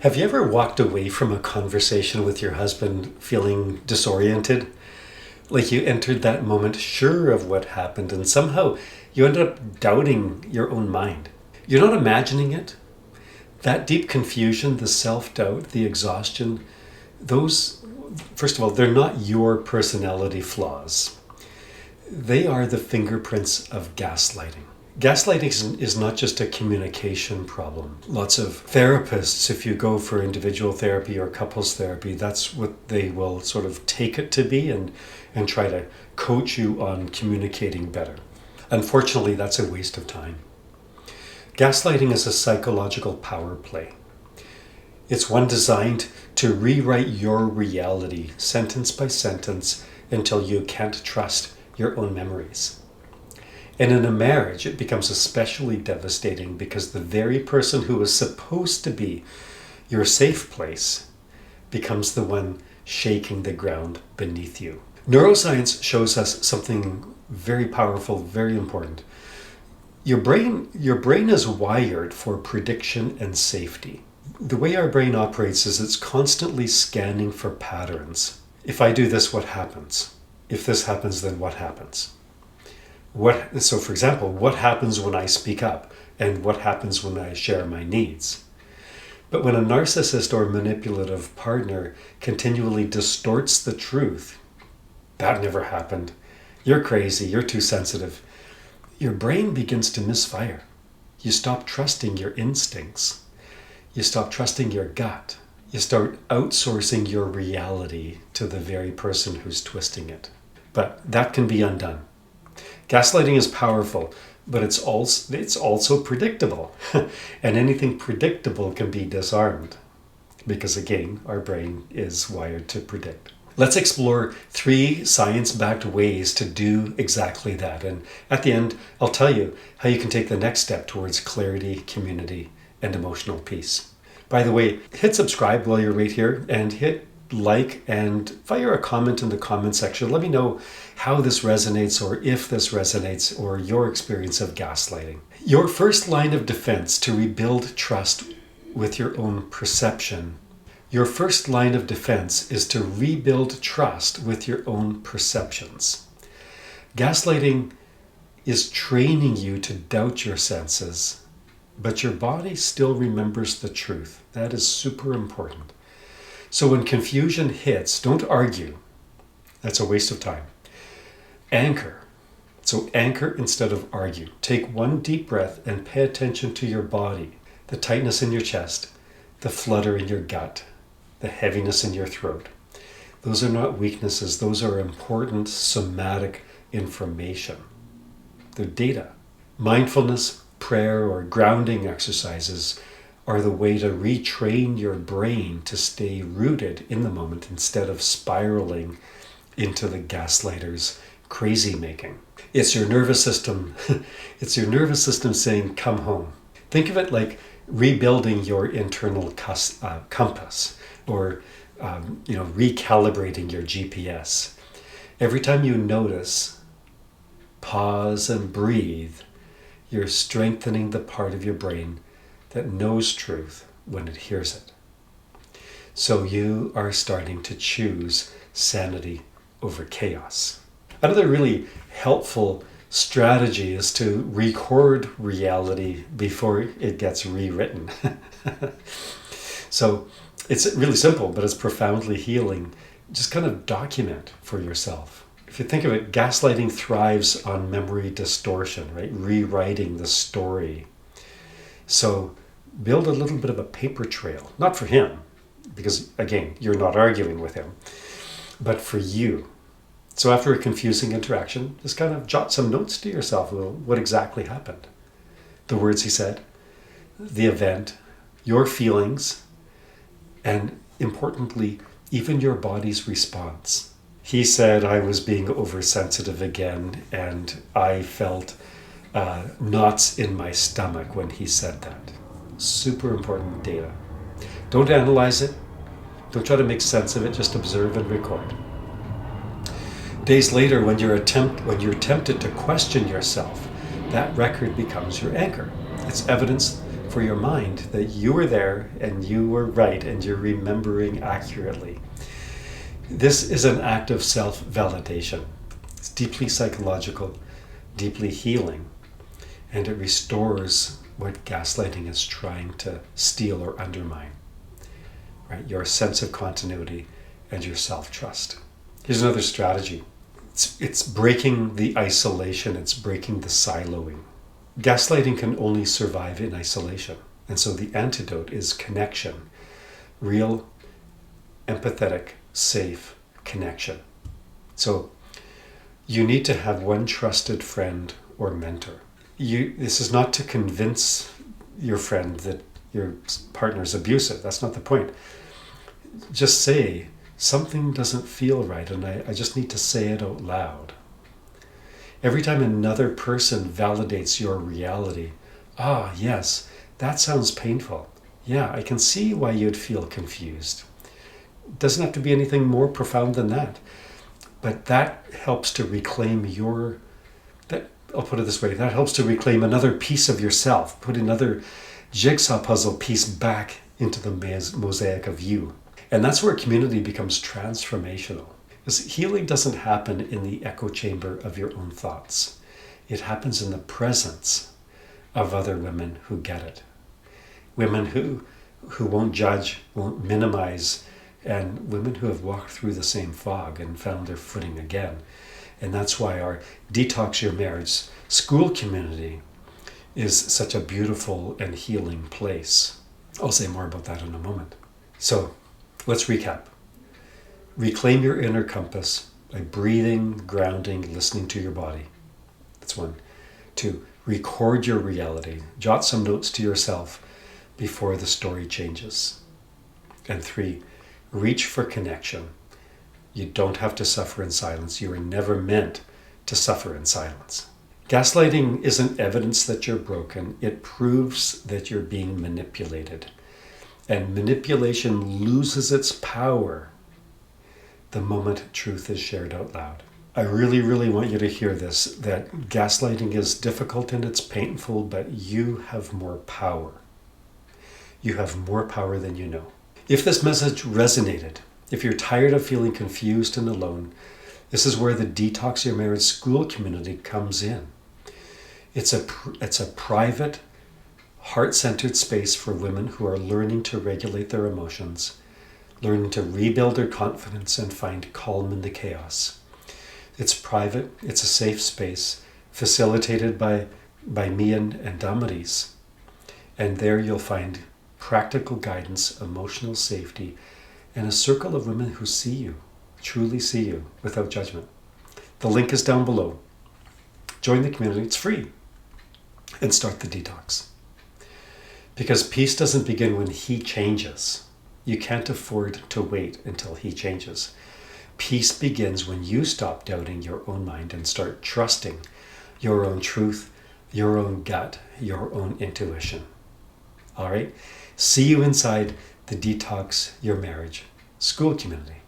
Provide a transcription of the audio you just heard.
Have you ever walked away from a conversation with your husband feeling disoriented? Like you entered that moment sure of what happened and somehow you ended up doubting your own mind. You're not imagining it. That deep confusion, the self-doubt, the exhaustion, those, first of all, they're not your personality flaws. They are the fingerprints of gaslighting. Gaslighting is not just a communication problem. Lots of therapists, if you go for individual therapy or couples therapy, that's what they will sort of take it to be and try to coach you on communicating better. Unfortunately, that's a waste of time. Gaslighting is a psychological power play. It's one designed to rewrite your reality sentence by sentence until you can't trust your own memories. And in a marriage, it becomes especially devastating because the very person who is supposed to be your safe place becomes the one shaking the ground beneath you. Neuroscience shows us something very powerful, very important. Your brain is wired for prediction and safety. The way our brain operates is it's constantly scanning for patterns. If I do this, what happens? If this happens, then what happens? So for example, what happens when I speak up and what happens when I share my needs? But when a narcissist or manipulative partner continually distorts the truth, that never happened, you're crazy, you're too sensitive, your brain begins to misfire. You stop trusting your instincts. You stop trusting your gut. You start outsourcing your reality to the very person who's twisting it. But that can be undone. Gaslighting is powerful, but it's also predictable. And anything predictable can be disarmed. Because again, our brain is wired to predict. Let's explore 3 science-backed ways to do exactly that. And at the end, I'll tell you how you can take the next step towards clarity, community, and emotional peace. By the way, hit subscribe while you're right here and hit like and fire a comment in the comment section. Let me know how this resonates or if this resonates or your experience of gaslighting. Your first line of defense to rebuild trust with your own perception. Your first line of defense is to rebuild trust with your own perceptions. Gaslighting is training you to doubt your senses, but your body still remembers the truth. That is super important. So when confusion hits, don't argue. That's a waste of time. Anchor. So anchor instead of argue. Take one deep breath and pay attention to your body. The tightness in your chest, the flutter in your gut, the heaviness in your throat. Those are not weaknesses. Those are important somatic information. They're data. Mindfulness, prayer, or grounding exercises are the way to retrain your brain to stay rooted in the moment instead of spiraling into the gaslighter's crazy making. It's your nervous system. It's your nervous system saying, come home. Think of it like rebuilding your internal compass or recalibrating your GPS. Every time you notice, pause and breathe, you're strengthening the part of your brain that knows truth when it hears it. So you are starting to choose sanity over chaos. Another really helpful strategy is to record reality before it gets rewritten. So it's really simple, but it's profoundly healing. Just kind of document for yourself. If you think of it, gaslighting thrives on memory distortion, right? Rewriting the story. So build a little bit of a paper trail, not for him, because again, you're not arguing with him, but for you. So after a confusing interaction, just kind of jot some notes to yourself about what exactly happened. The words he said, the event, your feelings, and importantly, even your body's response. He said I was being oversensitive again, and I felt knots in my stomach when he said that. Super important data. Don't analyze it. Don't try to make sense of it. Just observe and record. Days later, when you're tempted to question yourself, that record becomes your anchor. It's evidence for your mind that you were there and you were right and you're remembering accurately. This is an act of self-validation. It's deeply psychological, deeply healing, and it restores what gaslighting is trying to steal or undermine, right? Your sense of continuity and your self-trust. Here's another strategy. It's breaking the isolation. It's breaking the siloing. Gaslighting can only survive in isolation. And so the antidote is connection. Real, empathetic, safe connection. So you need to have one trusted friend or mentor. This is not to convince your friend that your partner is abusive. That's not the point. Just say, something doesn't feel right, and I just need to say it out loud. Every time another person validates your reality, yes, that sounds painful. Yeah, I can see why you'd feel confused. It doesn't have to be anything more profound than that. But that helps to reclaim I'll put it this way, that helps to reclaim another piece of yourself, put another jigsaw puzzle piece back into the mosaic of you. And that's where community becomes transformational. Because healing doesn't happen in the echo chamber of your own thoughts. It happens in the presence of other women who get it. Women who won't judge, won't minimize, and women who have walked through the same fog and found their footing again. And that's why our Detox Your Marriage Skool community is such a beautiful and healing place. I'll say more about that in a moment. So let's recap. Reclaim your inner compass by breathing, grounding, listening to your body. That's 1. 2, record your reality. Jot some notes to yourself before the story changes. And 3, reach for connection. You don't have to suffer in silence. You were never meant to suffer in silence. Gaslighting isn't evidence that you're broken. It proves that you're being manipulated. And manipulation loses its power the moment truth is shared out loud. I really, really want you to hear this, that gaslighting is difficult and it's painful, but you have more power. You have more power than you know. If this message resonated, if you're tired of feeling confused and alone, this is where the Detox Your Marriage Skool community comes in. It's a private, heart-centered space for women who are learning to regulate their emotions, learning to rebuild their confidence and find calm in the chaos. It's private, it's a safe space, facilitated by me and Damaris. And there you'll find practical guidance, emotional safety, and a circle of women who see you, truly see you, without judgment. The link is down below. Join the community, it's free, and start the detox. Because peace doesn't begin when he changes. You can't afford to wait until he changes. Peace begins when you stop doubting your own mind and start trusting your own truth, your own gut, your own intuition. All right? See you inside the Detox Your Marriage Skool community.